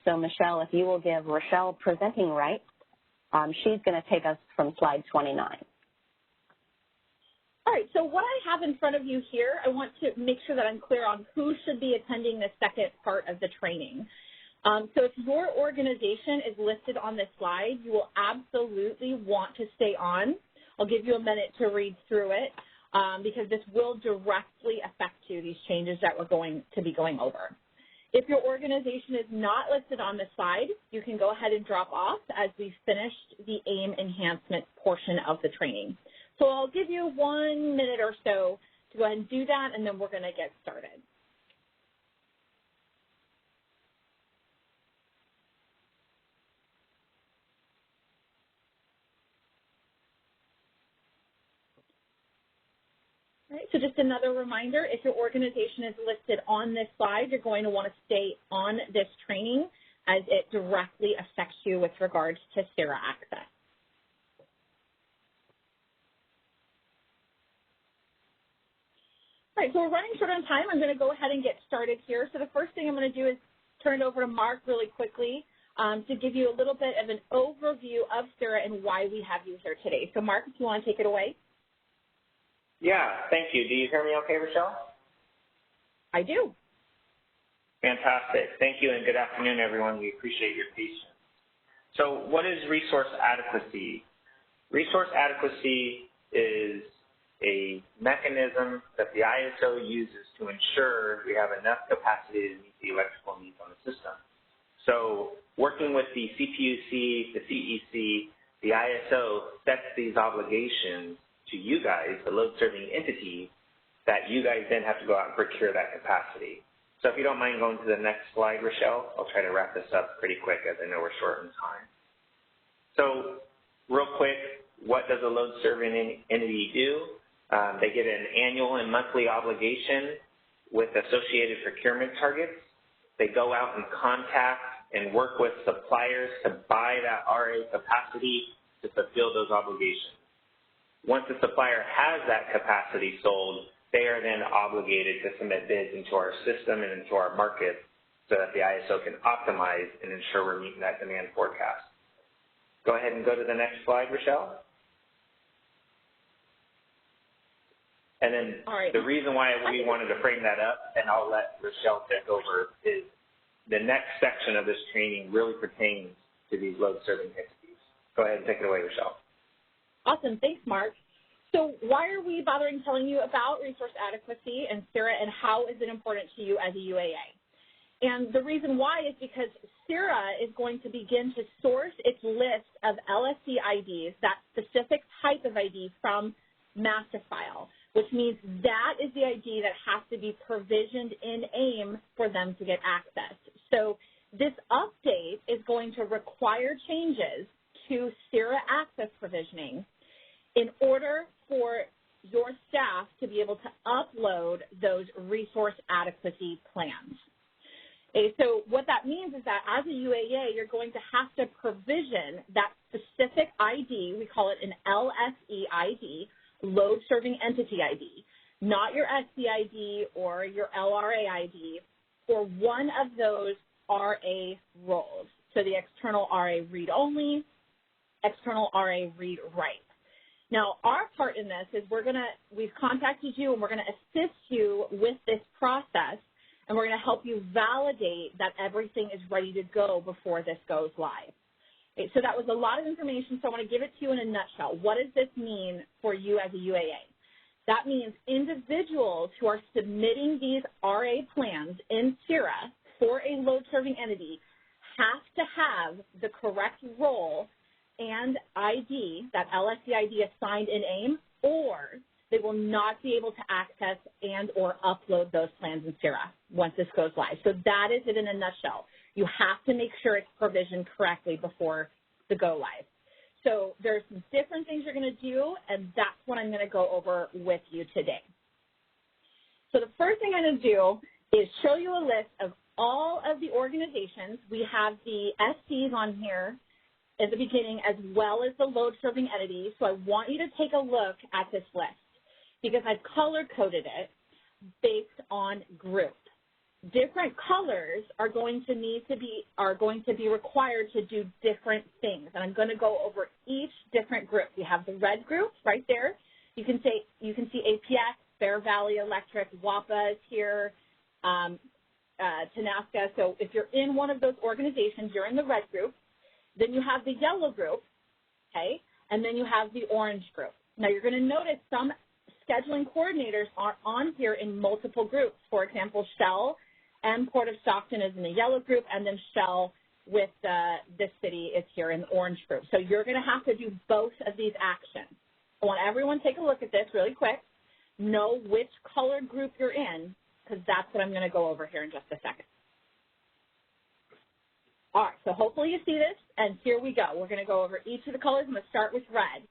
So Michelle, if you will give Rochelle presenting rights, she's going to take us from slide 29. All right, so what I have in front of you here, I want to make sure that I'm clear on who should be attending the second part of the training. So if your organization is listed on this slide, you will absolutely want to stay on. I'll give you a minute to read through it because this will directly affect you, these changes that we're going to be going over. If your organization is not listed on this slide, you can go ahead and drop off as we've finished the AIM enhancement portion of the training. So I'll give you 1 minute or so to go ahead and do that, and then we're going to get started. All right, so just another reminder, if your organization is listed on this slide, you're going to want to stay on this training as it directly affects you with regards to CIRA access. All right, so we're running short on time. I'm going to go ahead and get started here. So the first thing I'm going to do is turn it over to Mark really quickly to give you a little bit of an overview of CIRA and why we have you here today. So Mark, if you want to take it away. Yeah, thank you. Do you hear me okay, Rochelle? I do. Fantastic. Thank you, and good afternoon, everyone. We appreciate your patience. So what is resource adequacy? Resource adequacy is a mechanism that the ISO uses to ensure we have enough capacity to meet the electrical needs on the system. So working with the CPUC, the CEC, the ISO sets these obligations to you guys, the load-serving entity, that you guys then have to go out and procure that capacity. So if you don't mind going to the next slide, Rochelle, I'll try to wrap this up pretty quick as I know we're short on time. So real quick, what does a load-serving entity do? They get an annual and monthly obligation with associated procurement targets. They go out and contact and work with suppliers to buy that RA capacity to fulfill those obligations. Once the supplier has that capacity sold, they are then obligated to submit bids into our system and into our market so that the ISO can optimize and ensure we're meeting that demand forecast. Go ahead and go to the next slide, Rochelle. And then the reason why we wanted to frame that up, and I'll let Rochelle take over, is the next section of this training really pertains to these load-serving entities. Go ahead and take it away, Rochelle. Awesome. Thanks, Mark. So why are we bothering telling you about resource adequacy and CIRA, and how is it important to you as a UAA? And the reason why is because CIRA is going to begin to source its list of LSC IDs, that specific type of ID, from master file, which means that is the ID that has to be provisioned in AIM for them to get access. So this update is going to require changes to CIRA access provisioning in order for your staff to be able to upload those resource adequacy plans. Okay, so what that means is that as a UAA, you're going to have to provision that specific ID, we call it an LSE ID, load serving entity ID, not your SCID or your LRA ID, for one of those RA roles. So the external RA read only, external RA read write. Now, our part in this is we've contacted you and we're going to assist you with this process, and we're going to help you validate that everything is ready to go before this goes live. Okay, so that was a lot of information, so I want to give it to you in a nutshell. What does this mean for you as a UAA? That means individuals who are submitting these RA plans in CIRA for a load-serving entity have to have the correct role and ID, that LSC ID assigned in AIM, or they will not be able to access and or upload those plans in CIRA once this goes live. So that is it in a nutshell. You have to make sure it's provisioned correctly before the go live. So there's some different things you're going to do, and that's what I'm going to go over with you today. So the first thing I'm going to do is show you a list of all of the organizations. We have the SCs on here at the beginning, as well as the load-serving entities. So I want you to take a look at this list because I've color-coded it based on group. different colors are going to be required to do different things. And I'm going to go over each different group. We have the red group right there. You can see APX, Bear Valley Electric, WAPA is here, Tenasca. So if you're in one of those organizations, you're in the red group. Then you have the yellow group, okay, and then you have the orange group. Now you're going to notice some scheduling coordinators are on here in multiple groups. For example, Shell and Port of Stockton is in the yellow group, and then Shell with this city is here in the orange group. So you're going to have to do both of these actions. I want everyone to take a look at this really quick. Know which colored group you're in, because that's what I'm going to go over here in just a second. All right, so hopefully you see this, and here we go. We're going to go over each of the colors. I'm going to start with red.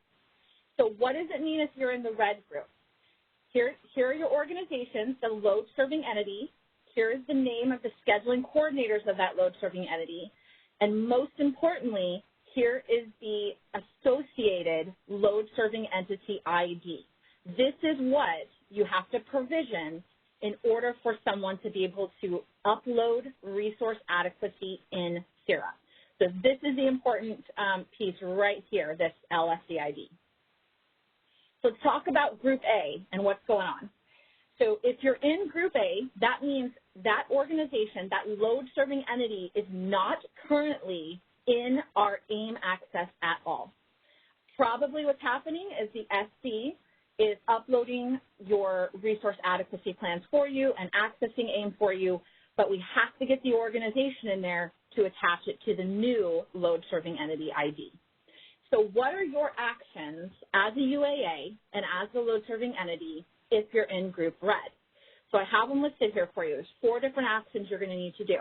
So what does it mean if you're in the red group? Here are your organizations, the load-serving entity. Here is the name of the scheduling coordinators of that load-serving entity. And most importantly, here is the associated load-serving entity ID. This is what you have to provision in order for someone to be able to upload resource adequacy in CIRA. So this is the important piece right here, this LSCID. So let's talk about Group A and what's going on. So if you're in Group A, that means that organization, that load-serving entity is not currently in our AIM access at all. Probably what's happening is the SC is uploading your resource adequacy plans for you and accessing AIM for you, but we have to get the organization in there to attach it to the new load-serving entity ID. So what are your actions as a UAA and as the load-serving entity if you're in Group Red? So I have them listed here for you. There's 4 different actions you're going to need to do.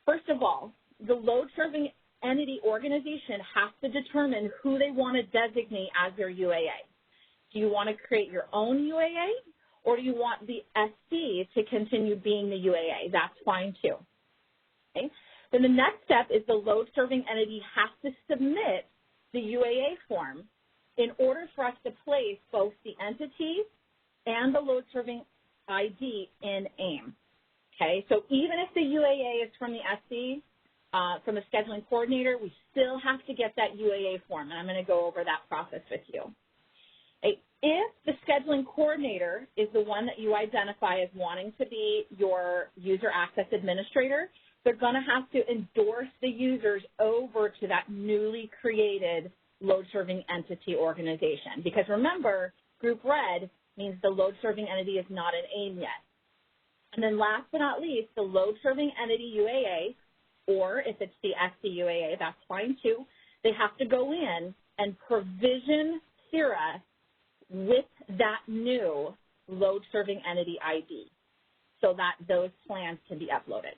First of all, the load-serving entity organization has to determine who they want to designate as their UAA. Do you want to create your own UAA, or do you want the SC to continue being the UAA? That's fine too. Okay? Then the next step is the load-serving entity has to submit the UAA form in order for us to place both the entity and the load-serving ID in AIM. Okay, so even if the UAA is from the SC, from the scheduling coordinator, we still have to get that UAA form, and I'm going to go over that process with you. Okay. If the scheduling coordinator is the one that you identify as wanting to be your user access administrator, they're going to have to endorse the users over to that newly created load-serving entity organization. Because remember, Group Red means the load-serving entity is not in AIM yet. And then last but not least, the load-serving entity UAA, or if it's the SC UAA, that's fine too, they have to go in and provision CIRA with that new load-serving entity ID so that those plans can be uploaded.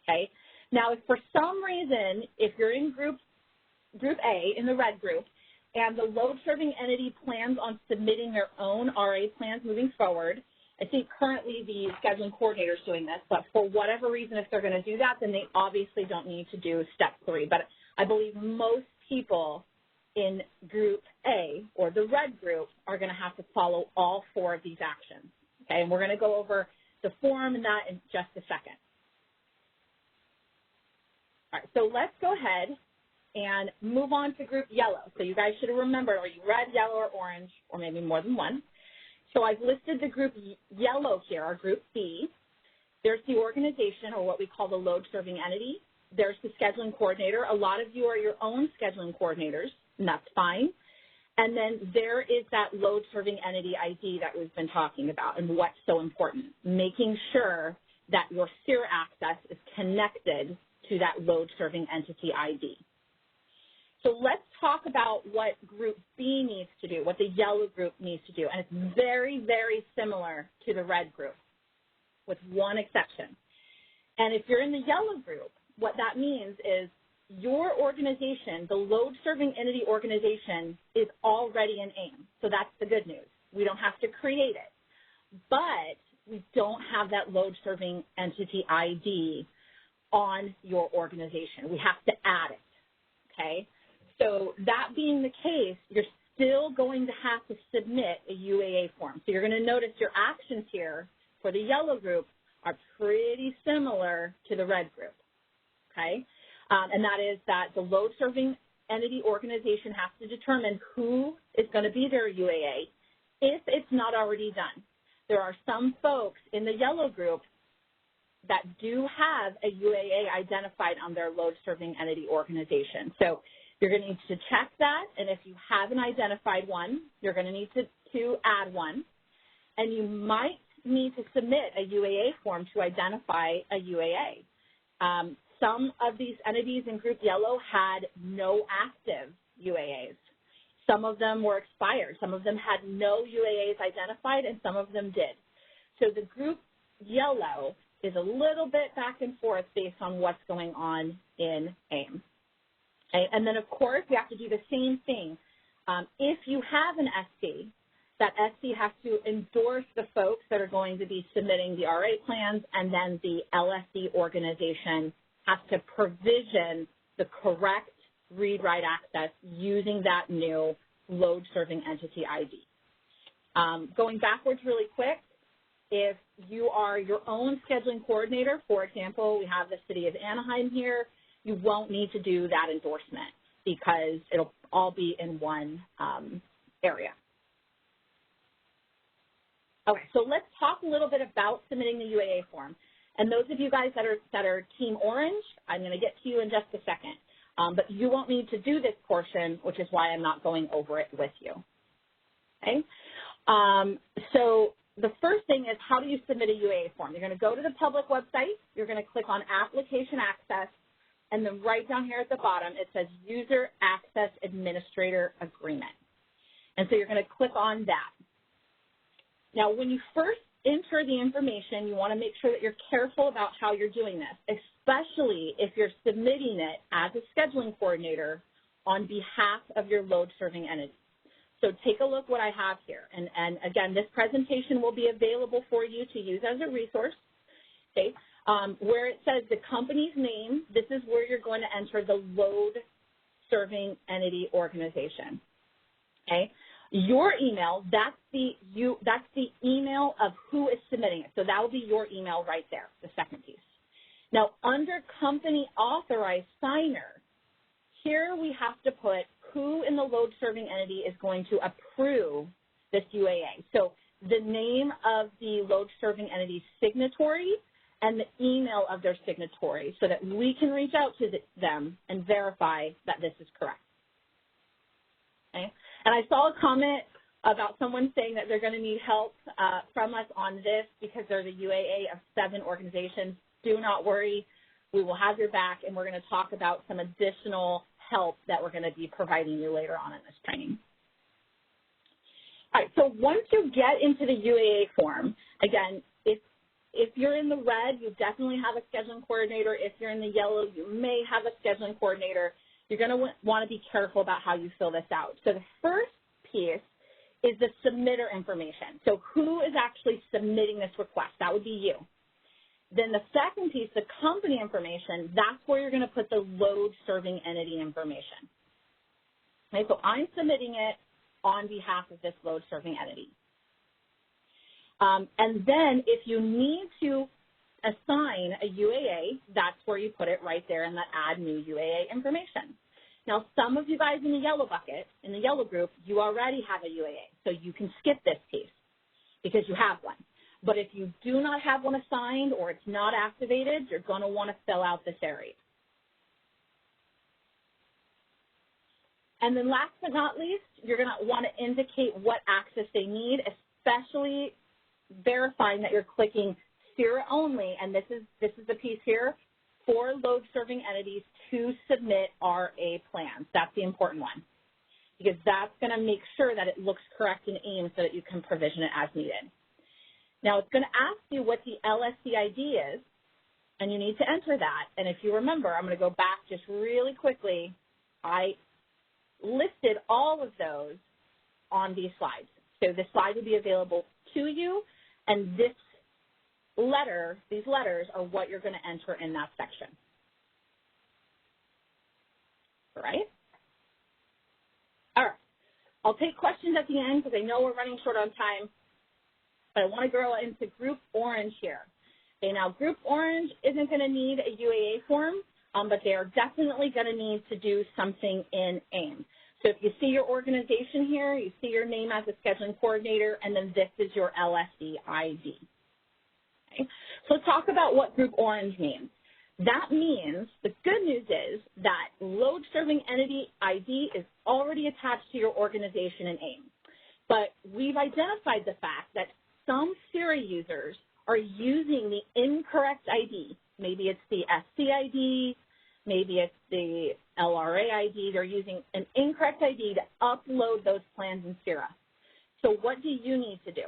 Okay. Now, if for some reason, if you're in Group A, in the red group, and the load-serving entity plans on submitting their own RA plans moving forward, I think currently the scheduling coordinator is doing this, but for whatever reason, if they're going to do that, then they obviously don't need to do step 3. But I believe most people in Group A, or the red group, are going to have to follow all 4 of these actions. Okay, and we're going to go over the form and that in just a second. All right, so let's go ahead and move on to Group Yellow. So you guys should remember, are you red, yellow, or orange, or maybe more than one? So I've listed the Group Yellow here, our Group B. There's the organization, or what we call the load-serving entity. There's the scheduling coordinator. A lot of you are your own scheduling coordinators, and that's fine. And then there is that load-serving entity ID that we've been talking about and what's so important, making sure that your CIRA access is connected to that load-serving entity ID. So let's talk about what Group B needs to do, what the yellow group needs to do. And it's very, very similar to the red group with one exception. And if you're in the yellow group, what that means is your organization, the load-serving entity organization, is already in AIM. So that's the good news. We don't have to create it. But we don't have that load-serving entity ID on your organization. We have to add it, okay? So that being the case, you're still going to have to submit a UAA form. So you're going to notice your actions here for the yellow group are pretty similar to the red group, okay? And that is that the load-serving entity organization has to determine who is going to be their UAA if it's not already done. There are some folks in the yellow group that do have a UAA identified on their load-serving entity organization. So you're going to need to check that, and if you haven't identified one, you're going to need to add one, and you might need to submit a UAA form to identify a UAA. Some of these entities in Group Yellow had no active UAAs. Some of them were expired. Some of them had no UAAs identified, and some of them did. So the Group Yellow is a little bit back and forth based on what's going on in AIM. Okay? And then, of course, we have to do the same thing. If you have an SC, that SC has to endorse the folks that are going to be submitting the RA plans, and then the LSC organization has to provision the correct read-write access using that new load-serving entity ID. Going backwards really quick, if you are your own scheduling coordinator, for example, we have the city of Anaheim here, you won't need to do that endorsement because it'll all be in one area. Okay, so let's talk a little bit about submitting the UAA form. And those of you guys that are Team Orange, I'm going to get to you in just a second. But you won't need to do this portion, which is why I'm not going over it with you. Okay? So the first thing is, how do you submit a UAA form? You're going to go to the public website. You're going to click on Application Access. And then right down here at the bottom, it says User Access Administrator Agreement. And so you're going to click on that. Now, when you first enter the information, you want to make sure that you're careful about how you're doing this, especially if you're submitting it as a scheduling coordinator on behalf of your load-serving entity. So take a look what I have here. And again, this presentation will be available for you to use as a resource. Okay? Where it says the company's name, this is where you're going to enter the load-serving entity organization. Okay? Your email, that's the email of who is submitting it. So that will be your email right there, the second piece. Now, under company authorized signer, here we have to put who in the load serving entity is going to approve this UAA. So the name of the load serving entity's signatory and the email of their signatory so that we can reach out to them and verify that this is correct. Okay? And I saw a comment about someone saying that they're going to need help from us on this because there's a UAA of 7 organizations. Do not worry. We will have your back, and we're going to talk about some additional help that we're going to be providing you later on in this training. All right, so once you get into the UAA form, again, if you're in the red, you definitely have a scheduling coordinator. If you're in the yellow, you may have a scheduling coordinator. You're going to want to be careful about how you fill this out. So the first piece is the submitter information. So who is actually submitting this request? That would be you. Then the second piece, the company information, that's where you're going to put the load serving entity information. Okay, so I'm submitting it on behalf of this load serving entity. And then if you need to assign a UAA, that's where you put it right there in the add new UAA information. Now, some of you guys in the yellow bucket, in the yellow group, you already have a UAA, so you can skip this piece because you have one. But if you do not have one assigned or it's not activated, you're going to want to fill out this area. And then last but not least, you're going to want to indicate what access they need, especially verifying that you're clicking SIRA only, and this is the piece here, for load serving entities to submit RA plans. That's the important one, because that's going to make sure that it looks correct in AIM so that you can provision it as needed. Now, it's going to ask you what the LSC ID is, and you need to enter that. And if you remember, I'm going to go back just really quickly. I listed all of those on these slides. So this slide will be available to you, and these letters are what you're going to enter in that section. All right? All right. I'll take questions at the end because I know we're running short on time, but I want to go into Group Orange here. Okay, now Group Orange isn't going to need a UAA form, but they are definitely going to need to do something in AIM. So if you see your organization here, you see your name as a scheduling coordinator, and then this is your LSD ID. Okay? So let's talk about what Group Orange means. That means the good news is that load serving entity ID is already attached to your organization in AIM. But we've identified the fact that some CIRA users are using the incorrect ID. Maybe it's the SC ID, maybe it's the LRA ID. They're using an incorrect ID to upload those plans in CIRA. So what do you need to do?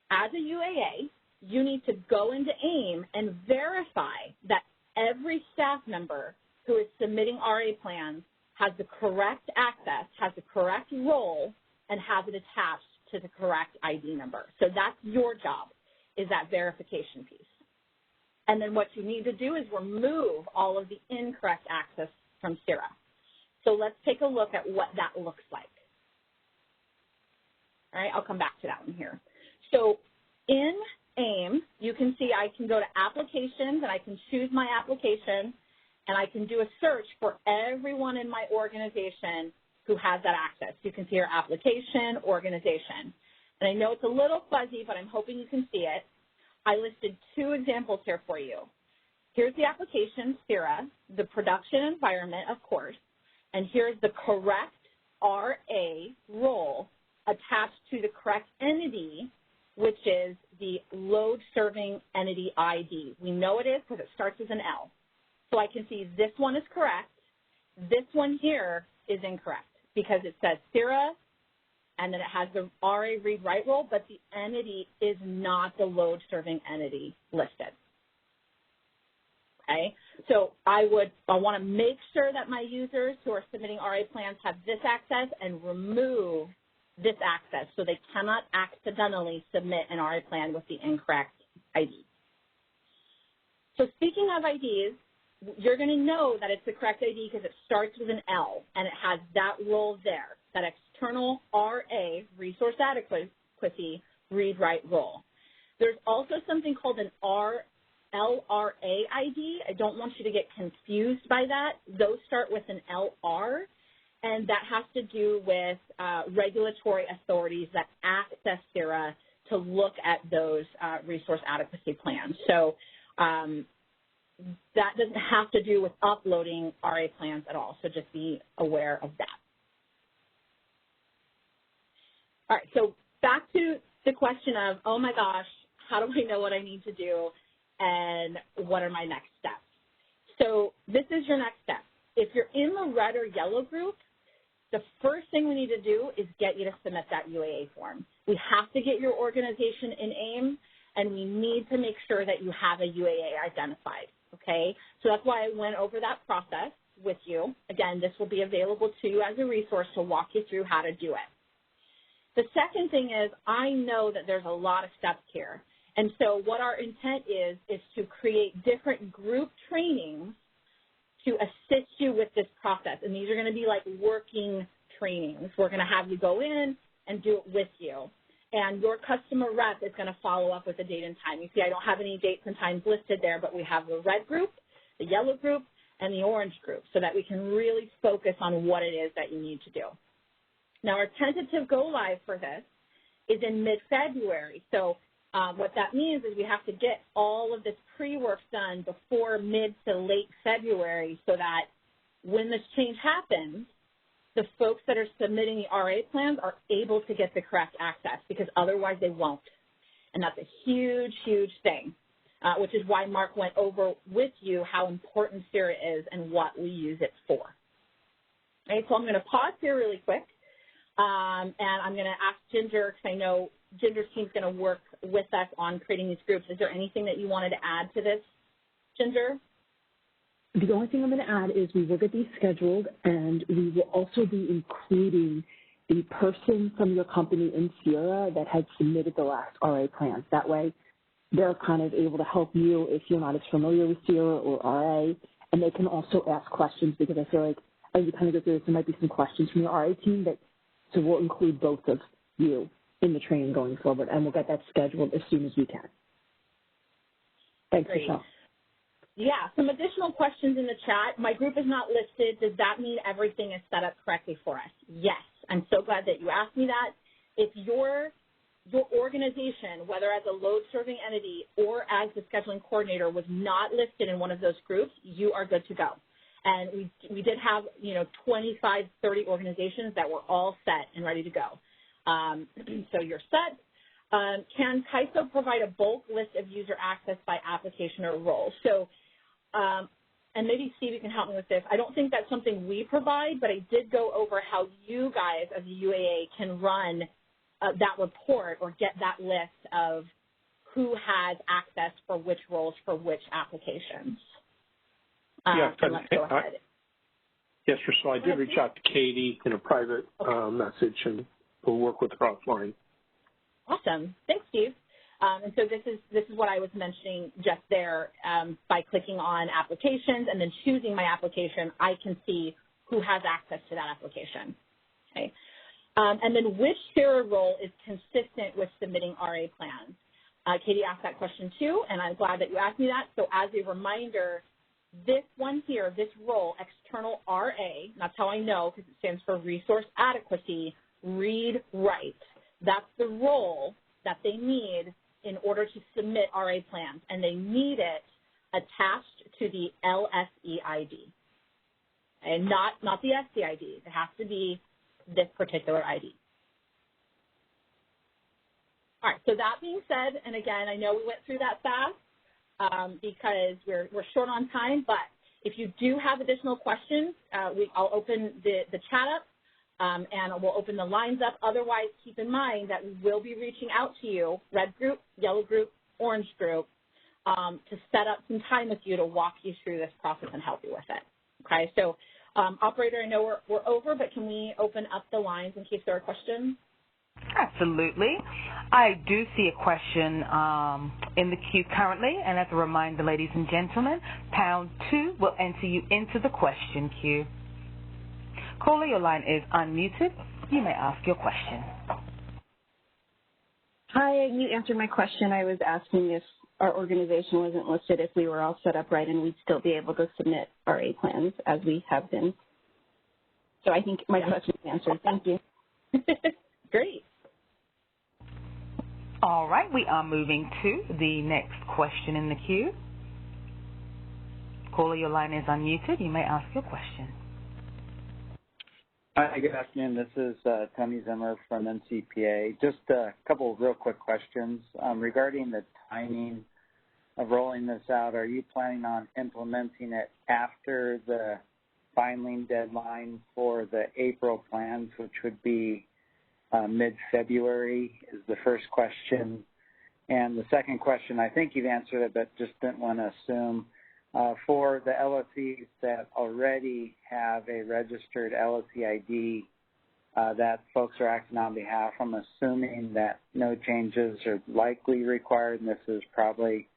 As a UAA, you need to go into AIM and verify that every staff member who is submitting RA plans has the correct access, has the correct role, and has it attached to the correct ID number. So that's your job, is that verification piece. And then what you need to do is remove all of the incorrect access from CIRA. So let's take a look at what that looks like. All right, I'll come back to that one here. So in AIM, you can see I can go to applications and I can choose my application and I can do a search for everyone in my organization who has that access. You can see your application, organization. And I know it's a little fuzzy, but I'm hoping you can see it. I listed two examples here for you. Here's the application, CIRA, the production environment, of course, and here's the correct RA role attached to the correct entity, which is the load serving entity ID. We know it is because it starts as an L. So I can see this one is correct. This one here is incorrect because it says CIRA, and then it has the RA read-write role, but the entity is not the load-serving entity listed. Okay? So I want to make sure that my users who are submitting RA plans have this access and remove this access so they cannot accidentally submit an RA plan with the incorrect ID. So speaking of IDs, you're going to know that it's the correct ID because it starts with an L and it has that role there, that external RA, resource adequacy, read-write role. There's also something called an LRA ID. I don't want you to get confused by that. Those start with an LR, and that has to do with regulatory authorities that access CIRA to look at those resource adequacy plans. So that doesn't have to do with uploading RA plans at all, so just be aware of that. All right, so back to the question of, oh my gosh, how do I know what I need to do and what are my next steps? So this is your next step. If you're in the red or yellow group, the first thing we need to do is get you to submit that UAA form. We have to get your organization in AIM, and we need to make sure that you have a UAA identified, okay? So that's why I went over that process with you. Again, this will be available to you as a resource to walk you through how to do it. The second thing is I know that there's a lot of steps here. And so what our intent is to create different group trainings to assist you with this process. And these are going to be like working trainings. We're going to have you go in and do it with you. And your customer rep is going to follow up with a date and time. You see, I don't have any dates and times listed there, but we have the red group, the yellow group, and the orange group so that we can really focus on what it is that you need to do. Now, our tentative go live for this is in mid-February. So what that means is we have to get all of this pre-work done before mid to late February so that when this change happens, the folks that are submitting the RA plans are able to get the correct access because otherwise they won't. And that's a huge, huge thing, which is why Mark went over with you how important CIRA is and what we use it for. Okay, so I'm going to pause here really quick. And I'm going to ask Ginger, because I know Ginger's team's going to work with us on creating these groups. Is there anything that you wanted to add to this, Ginger? The only thing I'm going to add is we will get these scheduled, and we will also be including the person from your company in CIRA that had submitted the last RA plans. That way, they're kind of able to help you if you're not as familiar with CIRA or RA, and they can also ask questions because I feel like as you kind of go through this, there might be some questions from your RA team that, so we'll include both of you in the training going forward, and we'll get that scheduled as soon as we can. Thanks, Great. Michelle. Yeah, some additional questions in the chat. My group is not listed. Does that mean everything is set up correctly for us? Yes. I'm so glad that you asked me that. If your organization, whether as a load-serving entity or as the scheduling coordinator, was not listed in one of those groups, you are good to go. And we did have, 25, 30 organizations that were all set and ready to go. So you're set. Can CAISO provide a bulk list of user access by application or role? So, and maybe Steve, you can help me with this. I don't think that's something we provide, but I did go over how you guys as a UAA can run that report or get that list of who has access for which roles for which applications. Let's go ahead. Yes, so I did reach out to Katie in a private message, and we'll work with her offline. Awesome. Thanks, Steve. And so this is what I was mentioning just there. By clicking on applications and then choosing my application, I can see who has access to that application. Okay. And then which CERA role is consistent with submitting RA plans? Katie asked that question too, and I'm glad that you asked me that. So as a reminder, this one here, this role, external RA, that's how I know because it stands for Resource Adequacy, read write. That's the role that they need in order to submit RA plans, and they need it attached to the LSE ID, and not the SCID. It has to be this particular ID. All right, so that being said, and again, I know we went through that fast because we're short on time, but if you do have additional questions, I'll open the chat up and we'll open the lines up. Otherwise, keep in mind that we will be reaching out to you, red group, yellow group, orange group, to set up some time with you to walk you through this process and help you with it. Okay, so operator, I know we're over, but can we open up the lines in case there are questions? Absolutely. I do see a question in the queue currently, and as a reminder, ladies and gentlemen, #2 will enter you into the question queue. Caller, your line is unmuted. You may ask your question. Hi, you answered my question. I was asking if our organization wasn't listed, if we were all set up right, and we'd still be able to submit RA plans as we have been. So I think my question is answered. Thank you. Great. All right, we are moving to the next question in the queue. Caller, your line is unmuted. You may ask your question. Hi, good afternoon. This is Tony Zimmer from NCPA. Just a couple of real quick questions. Regarding the timing of rolling this out, are you planning on implementing it after the filing deadline for the April plans, which would be mid-February, is the first question. And the second question, I think you've answered it, but just didn't want to assume. For the LSEs that already have a registered LSE ID that folks are acting on behalf, I'm assuming that no changes are likely required, and this is probably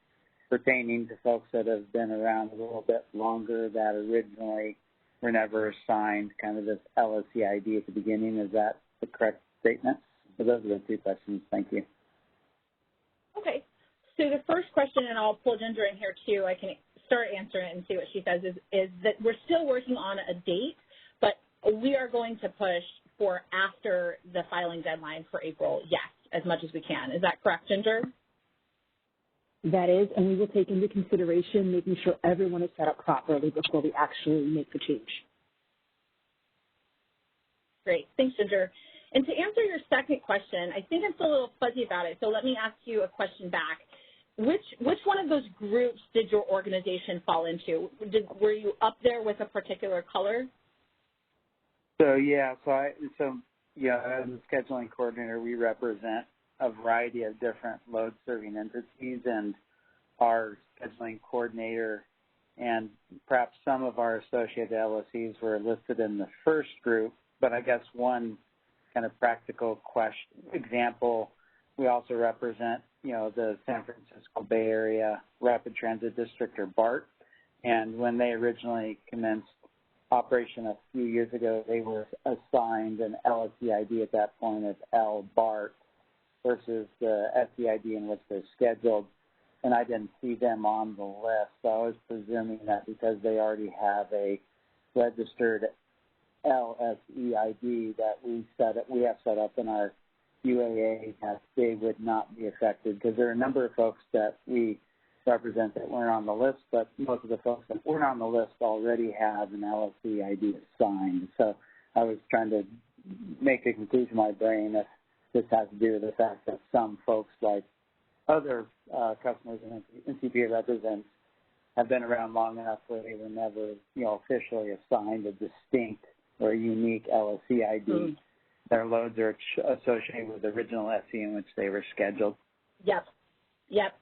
pertaining to folks that have been around a little bit longer that originally were never assigned kind of this LSE ID at the beginning. Is that the correct statement? So those are the two questions. Thank you. Okay. So the first question, and I'll pull Ginger in here too, I can start answering it and see what she says, is that we're still working on a date, but we are going to push for after the filing deadline for April, yes, as much as we can. Is that correct, Ginger? That is, and we will take into consideration making sure everyone is set up properly before we actually make the change. Great. Thanks, Ginger. And to answer your second question, I think I'm still a little fuzzy about it, so let me ask you a question back. Which one of those groups did your organization fall into? Were you up there with a particular color? So as a scheduling coordinator, we represent a variety of different load-serving entities, and our scheduling coordinator and perhaps some of our associated LSEs were listed in the first group. But I guess one kind of practical example, we also represent, the San Francisco Bay Area Rapid Transit District, or BART. And when they originally commenced operation a few years ago, they were assigned an LSE ID at that point as L BART versus the SEID in which they're scheduled. and I didn't see them on the list. So I was presuming that because they already have a registered LSEID that we have set up in our UAA, that they would not be affected, because there are a number of folks that we represent that weren't on the list, but most of the folks that weren't on the list already have an LSEID assigned. So I was trying to make a conclusion in my brain if this has to do with the fact that some folks, like other customers and NCPA represents, have been around long enough where they were never, officially assigned a distinct or unique LSC ID. Their loads are associated with the original SE in which they were scheduled. Yep,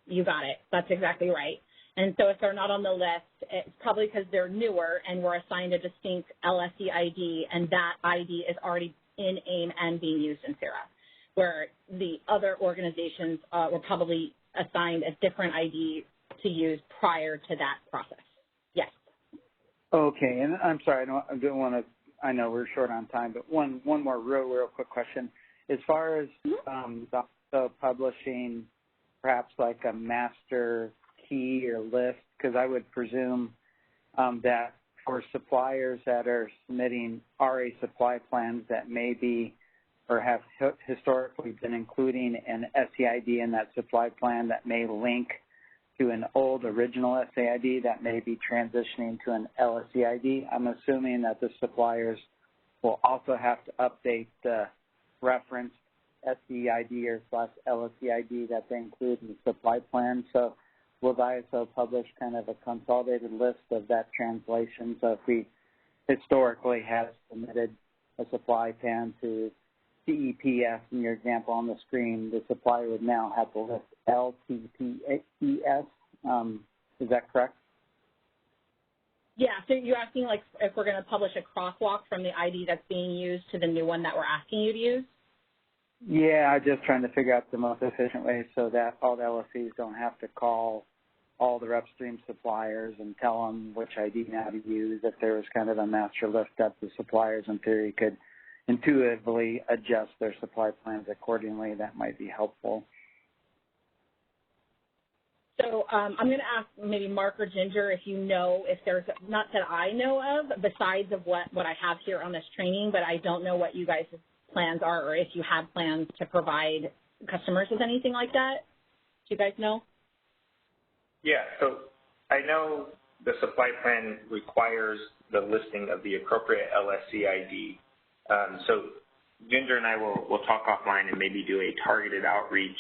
you got it. That's exactly right. And so if they're not on the list, it's probably because they're newer and were assigned a distinct LSE ID, and that ID is already in AIM and being used in CIRA, where the other organizations were probably assigned a different ID to use prior to that process. Yes. Okay, and I'm sorry, I don't want to. I know we're short on time, but one more real quick question. As far as the publishing, perhaps like a master key or list, because I would presume that for suppliers that are submitting RA supply plans that may be or have historically been including an SEID in that supply plan that may link to an old original SEID that may be transitioning to an LSEID, I'm assuming that the suppliers will also have to update the reference SEID or /LSEID that they include in the supply plan. So will ISO publish kind of a consolidated list of that translation? So if we historically have submitted a supply plan to CEPS, in your example on the screen, the supplier would now have to list LTPES. Is that correct? Yeah, so you're asking like if we're going to publish a crosswalk from the ID that's being used to the new one that we're asking you to use? Yeah, I'm just trying to figure out the most efficient way so that all the LSCs don't have to call all their upstream suppliers and tell them which ID now to use. If there was kind of a master list that the suppliers in theory could intuitively adjust their supply plans accordingly, that might be helpful. So I'm going to ask maybe Mark or Ginger if you know if there's, not that I know of, besides of what I have here on this training, but I don't know what you guys' plans are or if you have plans to provide customers with anything like that. Do you guys know? Yeah, so I know the supply plan requires the listing of the appropriate LSC ID. So Ginger and I will talk offline and maybe do a targeted outreach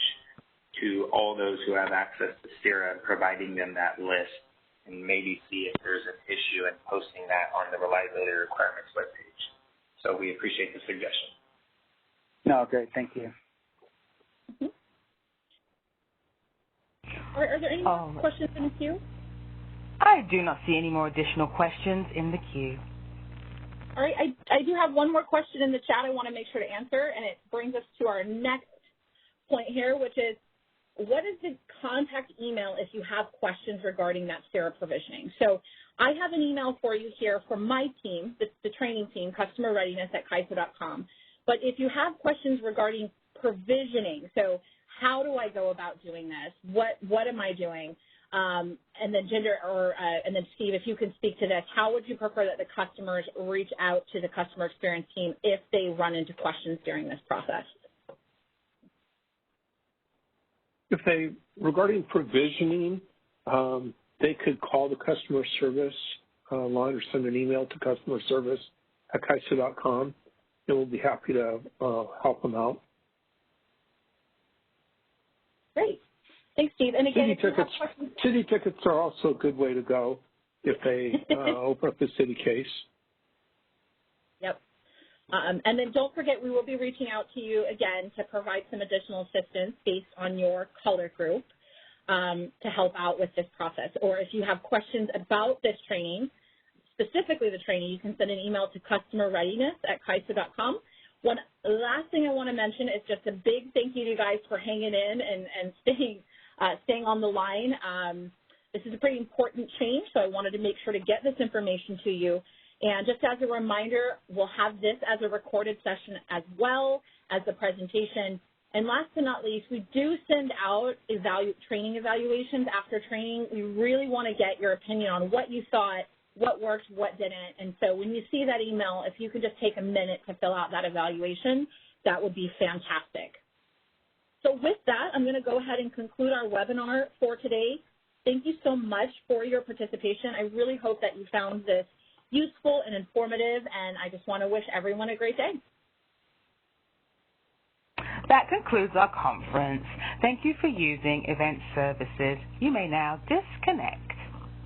to all those who have access to CIRA, providing them that list, and maybe see if there's an issue in posting that on the reliability requirements webpage. So we appreciate the suggestion. No, great, thank you. Mm-hmm. Are there any more questions in the queue? I do not see any more additional questions in the queue. All right, I do have one more question in the chat I want to make sure to answer, and it brings us to our next point here, which is, what is the contact email if you have questions regarding that CIRA provisioning? So I have an email for you here from my team, the training team, customer readiness at kaiso.com. But if you have questions regarding provisioning, so how do I go about doing this? What am I doing? And then Ginger and then Steve, if you can speak to this, how would you prefer that the customers reach out to the customer experience team if they run into questions during this process? If regarding provisioning, they could call the customer service line or send an email to customer service at kaiso.com, and we'll be happy to help them out. Great. Thanks, Steve. And again, city tickets are also a good way to go if they open up the city case. Yep. And then don't forget, we will be reaching out to you again to provide some additional assistance based on your color group to help out with this process. Or if you have questions about this training, specifically the training, you can send an email to customerreadiness@kaiso.com. One last thing I want to mention is just a big thank you to you guys for hanging in and staying on the line. This is a pretty important change, so I wanted to make sure to get this information to you. And just as a reminder, we'll have this as a recorded session as well as the presentation And last but not least, we do send out training evaluations after training. We really want to get your opinion on what you thought, what worked, what didn't. And so when you see that email, if you could just take a minute to fill out that evaluation, that would be fantastic. So with that, I'm going to go ahead and conclude our webinar for today. Thank you so much for your participation. I really hope that you found this useful and informative, and I just want to wish everyone a great day. That concludes our conference. Thank you for using Event Services. You may now disconnect.